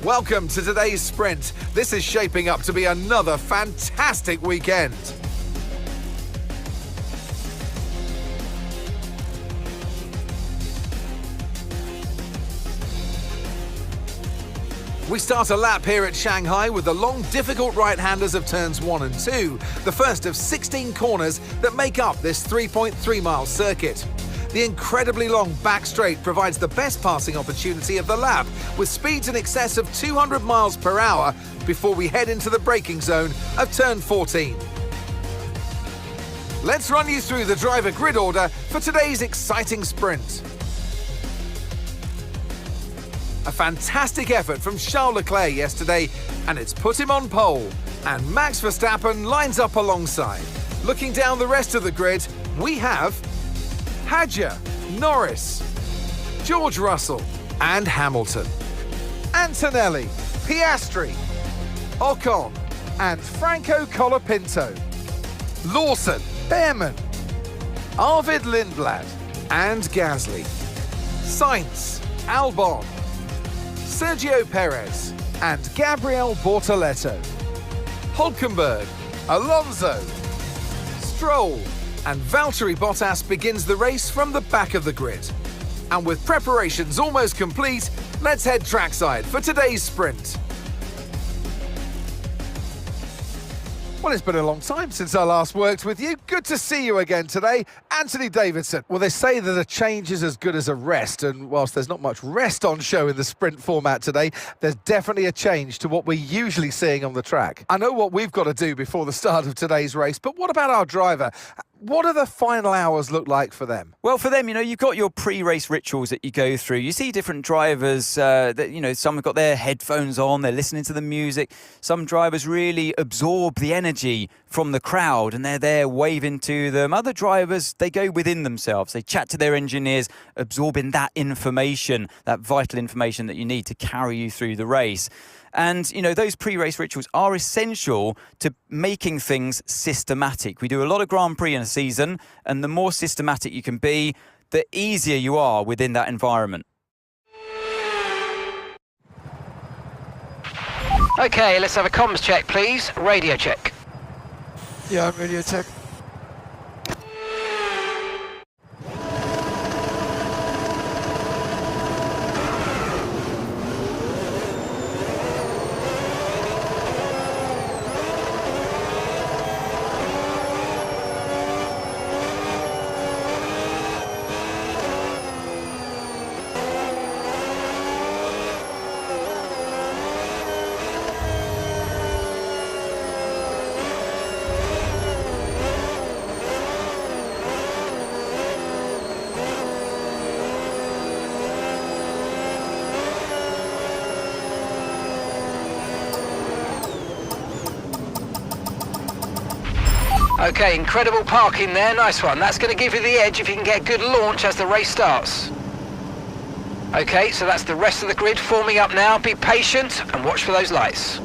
Welcome to today's sprint. This is shaping up to be another fantastic weekend. We start a lap here at Shanghai with the long, difficult right-handers of turns 1 and 2, the first of 16 corners that make up this 3.3-mile circuit. The incredibly long back straight provides the best passing opportunity of the lap, with speeds in excess of 200 miles per hour before we head into the braking zone of turn 14. Let's run you through the driver grid order for today's exciting sprint. A fantastic effort from Charles Leclerc yesterday, and it's put him on pole. And Max Verstappen lines up alongside. Looking down the rest of the grid, we have Hadjar, Norris, George Russell and Hamilton, Antonelli, Piastri, Ocon and Franco Colapinto, Lawson, Behrman, Arvid Lindblad and Gasly, Sainz, Albon, Sergio Perez and Gabriel Bortoleto, Hülkenberg, Alonso, Stroll and Valtteri Bottas begins the race from the back of the grid. And with preparations almost complete, let's head trackside for today's sprint. Well, it's been a long time since I last worked with you. Good to see you again today. Anthony Davidson. Well, they say that a change is as good as a rest, and whilst there's not much rest on show in the sprint format today, there's definitely a change to what we're usually seeing on the track. I know what we've got to do before the start of today's race, but what about our driver? What do the final hours look like for them? Well, for them, you've got your pre-race rituals that you go through. You see different drivers that, some have got their headphones on, they're listening to the music. Some drivers really absorb the energy from the crowd and they're there waving to them. Other drivers, they go within themselves. They chat to their engineers, absorbing that information, that vital information that you need to carry you through the race. And, those pre-race rituals are essential to making things systematic. We do a lot of Grand Prix in a season, and the more systematic you can be, the easier you are within that environment. Okay, let's have a comms check, please. Radio check. Yeah, radio check. Okay, incredible parking there, nice one. That's going to give you the edge if you can get good launch as the race starts. Okay, so that's the rest of the grid forming up now. Be patient and watch for those lights.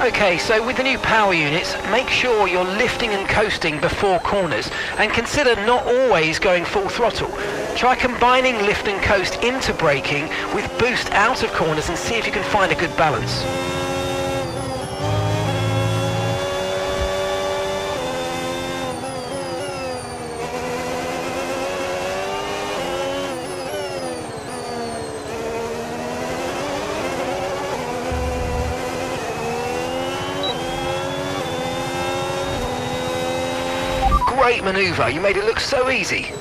Okay, so with the new power units, make sure you're lifting and coasting before corners, and consider not always going full throttle. Try combining lift and coast into braking with boost out of corners and see if you can find a good balance. Great manoeuvre, you made it look so easy.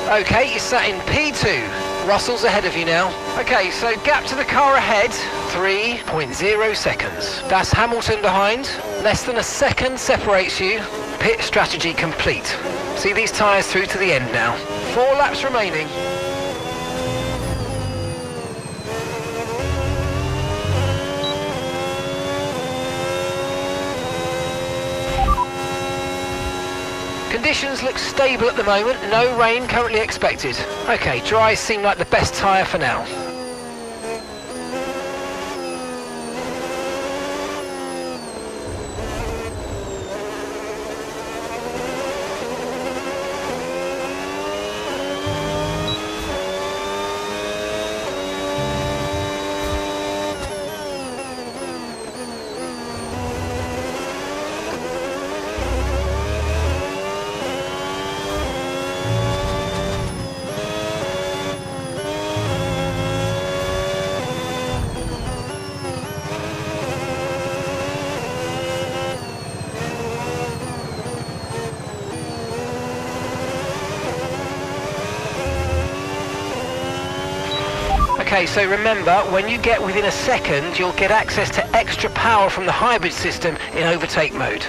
Okay, you're sat in P2. Russell's ahead of you now. Okay, so gap to the car ahead, 3.0 seconds. That's Hamilton behind. Less than a second separates you. Pit strategy complete. See these tyres through to the end now. 4 laps remaining. Conditions look stable at the moment, no rain currently expected. Okay, dries seem like the best tyre for now. Okay, so remember, when you get within a second, you'll get access to extra power from the hybrid system in overtake mode.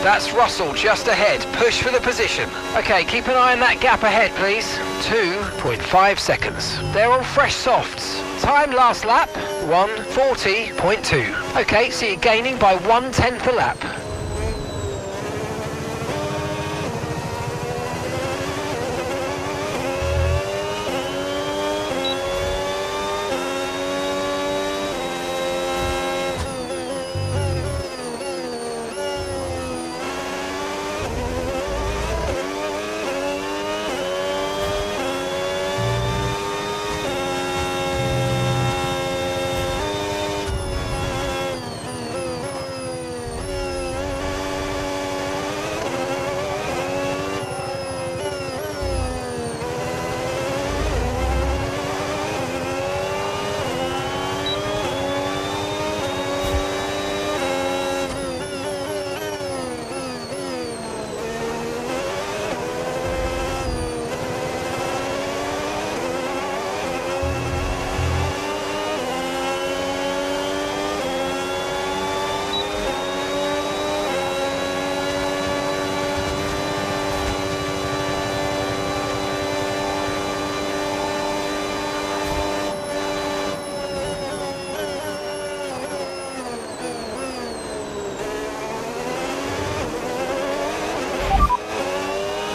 That's Russell just ahead. Push for the position. Okay, keep an eye on that gap ahead, please. 2.5 seconds. They're on fresh softs. Time last lap, 1:40.2. Okay, so you're gaining by 1/10 a lap.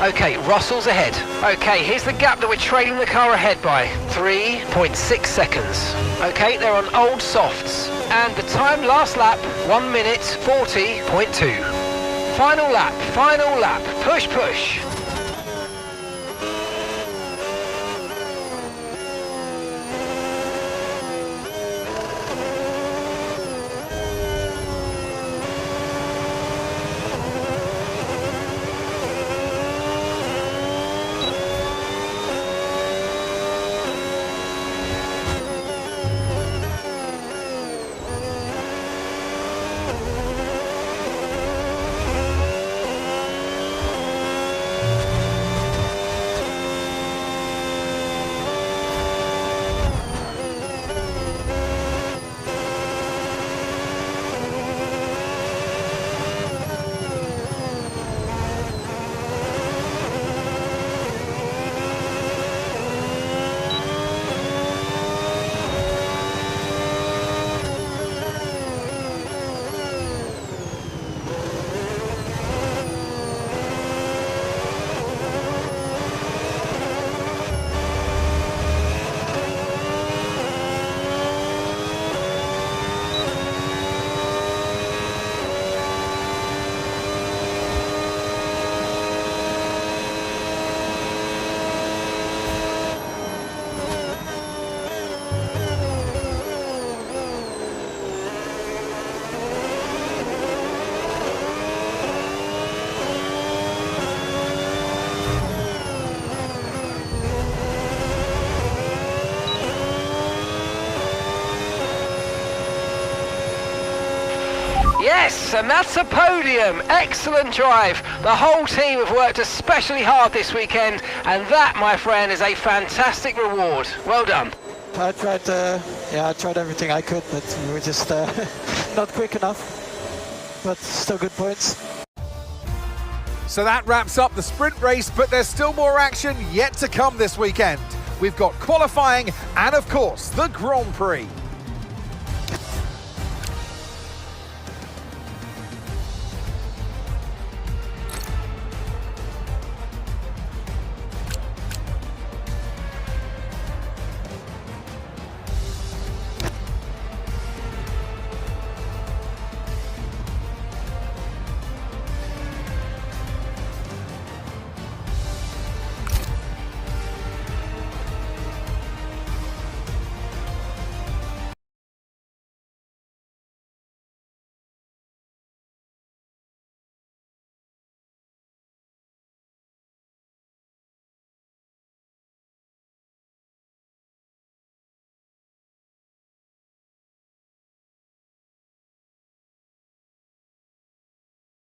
Okay, Russell's ahead. Okay, here's the gap that we're trailing the car ahead by. 3.6 seconds. Okay, they're on old softs. And the time last lap, 1:40.2. Final lap, final lap. Push, push. Yes, and that's a podium. Excellent drive. The whole team have worked especially hard this weekend, and that, my friend, is a fantastic reward. Well done. I tried everything I could, but we were just not quick enough. But still good points. So that wraps up the sprint race, but there's still more action yet to come this weekend. We've got qualifying and, of course, the Grand Prix.